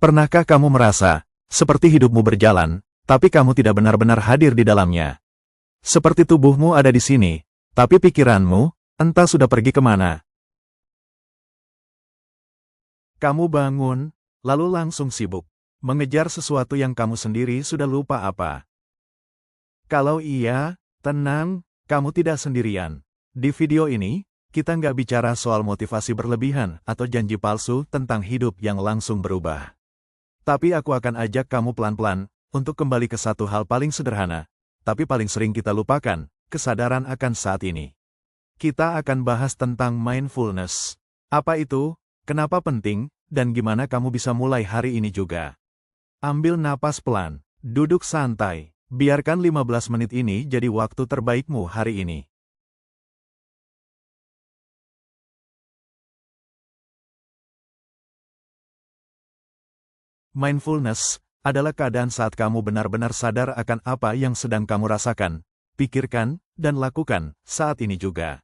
Pernahkah kamu merasa seperti hidupmu berjalan, tapi kamu tidak benar-benar hadir di dalamnya? Seperti tubuhmu ada di sini, tapi pikiranmu entah sudah pergi kemana. Kamu bangun, lalu langsung sibuk mengejar sesuatu yang kamu sendiri sudah lupa apa. Kalau iya, tenang, kamu tidak sendirian. Di video ini, kita nggak bicara soal motivasi berlebihan atau janji palsu tentang hidup yang langsung berubah. Tapi aku akan ajak kamu pelan-pelan untuk kembali ke satu hal paling sederhana, tapi paling sering kita lupakan, kesadaran akan saat ini. Kita akan bahas tentang mindfulness. Apa itu, kenapa penting, dan gimana kamu bisa mulai hari ini juga. Ambil napas pelan, duduk santai, biarkan 15 menit ini jadi waktu terbaikmu hari ini. Mindfulness adalah keadaan saat kamu benar-benar sadar akan apa yang sedang kamu rasakan, pikirkan, dan lakukan saat ini juga.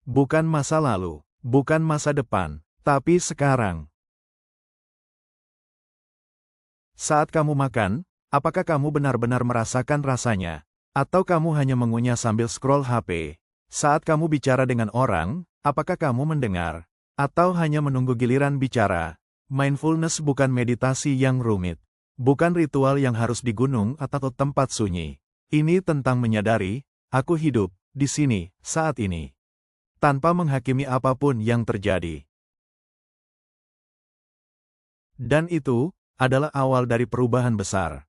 Bukan masa lalu, bukan masa depan, tapi sekarang. Saat kamu makan, apakah kamu benar-benar merasakan rasanya? Atau kamu hanya mengunyah sambil scroll HP? Saat kamu bicara dengan orang, apakah kamu mendengar? Atau hanya menunggu giliran bicara? Mindfulness bukan meditasi yang rumit. Bukan ritual yang harus di gunung atau tempat sunyi. Ini tentang menyadari, aku hidup di sini, saat ini. Tanpa menghakimi apapun yang terjadi. Dan itu adalah awal dari perubahan besar.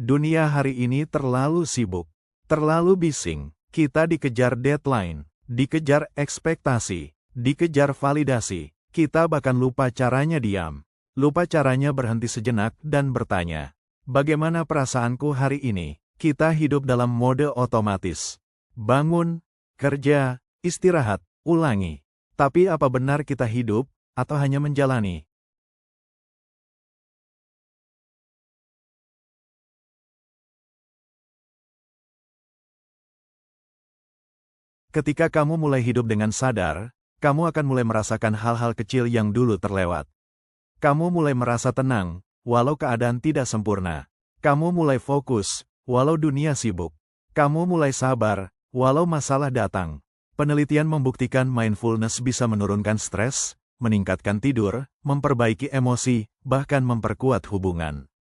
Dunia hari ini terlalu sibuk, terlalu bising. Kita dikejar deadline, dikejar ekspektasi, dikejar validasi. Kita bahkan lupa caranya diam. Lupa caranya berhenti sejenak dan bertanya, bagaimana perasaanku hari ini? Kita hidup dalam mode otomatis. Bangun, kerja, istirahat, ulangi. Tapi apa benar kita hidup, atau hanya menjalani? Ketika kamu mulai hidup dengan sadar, kamu akan mulai merasakan hal-hal kecil yang dulu terlewat. Kamu mulai merasa tenang, walau keadaan tidak sempurna. Kamu mulai fokus, walau dunia sibuk. Kamu mulai sabar, walau masalah datang. Penelitian membuktikan mindfulness bisa menurunkan stres, meningkatkan tidur, memperbaiki emosi, bahkan memperkuat hubungan.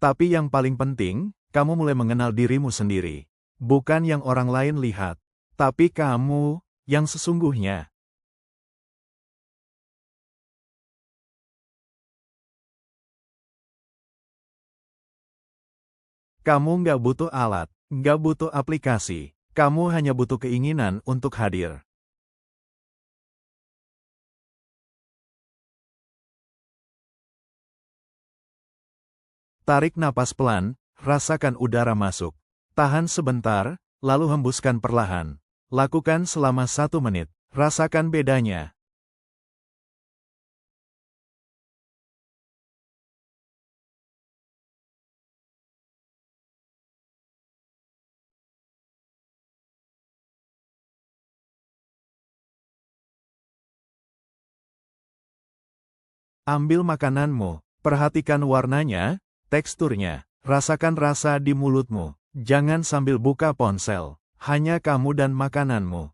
Tapi yang paling penting, kamu mulai mengenal dirimu sendiri. Bukan yang orang lain lihat, tapi kamu yang sesungguhnya. Kamu nggak butuh alat, nggak butuh aplikasi. Kamu hanya butuh keinginan untuk hadir. Tarik napas pelan, rasakan udara masuk. Tahan sebentar, lalu hembuskan perlahan. Lakukan selama 1 menit. Rasakan bedanya. Ambil makananmu, perhatikan warnanya, teksturnya, rasakan rasa di mulutmu. Jangan sambil buka ponsel, hanya kamu dan makananmu.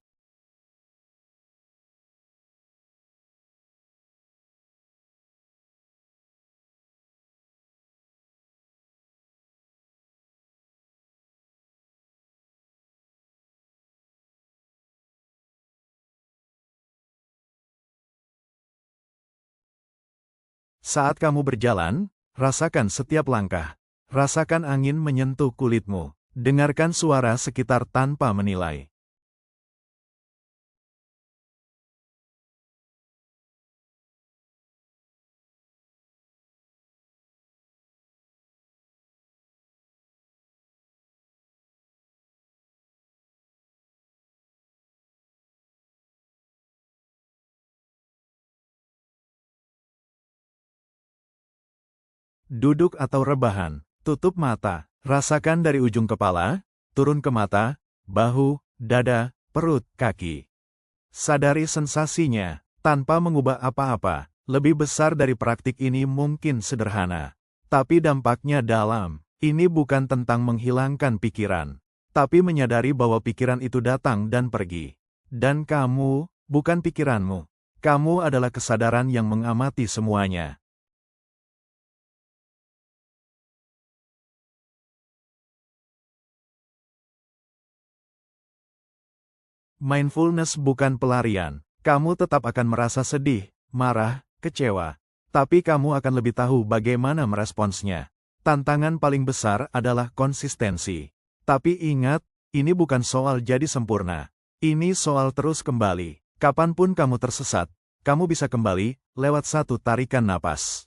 Saat kamu berjalan, rasakan setiap langkah. Rasakan angin menyentuh kulitmu. Dengarkan suara sekitar tanpa menilai. Duduk atau rebahan, tutup mata, rasakan dari ujung kepala, turun ke mata, bahu, dada, perut, kaki. Sadari sensasinya, tanpa mengubah apa-apa. Lebih besar dari praktik ini mungkin sederhana, tapi dampaknya dalam. Ini bukan tentang menghilangkan pikiran, tapi menyadari bahwa pikiran itu datang dan pergi. Dan kamu, bukan pikiranmu. Kamu adalah kesadaran yang mengamati semuanya. Mindfulness bukan pelarian. Kamu tetap akan merasa sedih, marah, kecewa. Tapi kamu akan lebih tahu bagaimana meresponsnya. Tantangan paling besar adalah konsistensi. Tapi ingat, ini bukan soal jadi sempurna. Ini soal terus kembali. Kapanpun kamu tersesat, kamu bisa kembali, lewat satu tarikan napas.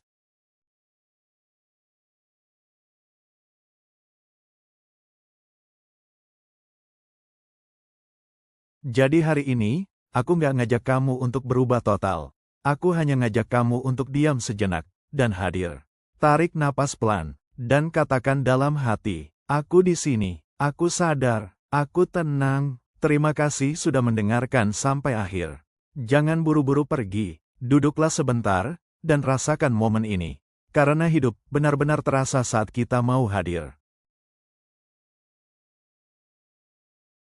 Jadi hari ini, aku nggak ngajak kamu untuk berubah total. Aku hanya ngajak kamu untuk diam sejenak, dan hadir. Tarik napas pelan, dan katakan dalam hati, aku di sini, aku sadar, aku tenang. Terima kasih sudah mendengarkan sampai akhir. Jangan buru-buru pergi, duduklah sebentar, dan rasakan momen ini. Karena hidup benar-benar terasa saat kita mau hadir.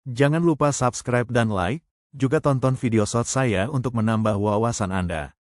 Jangan lupa subscribe dan like, juga tonton video short saya untuk menambah wawasan Anda.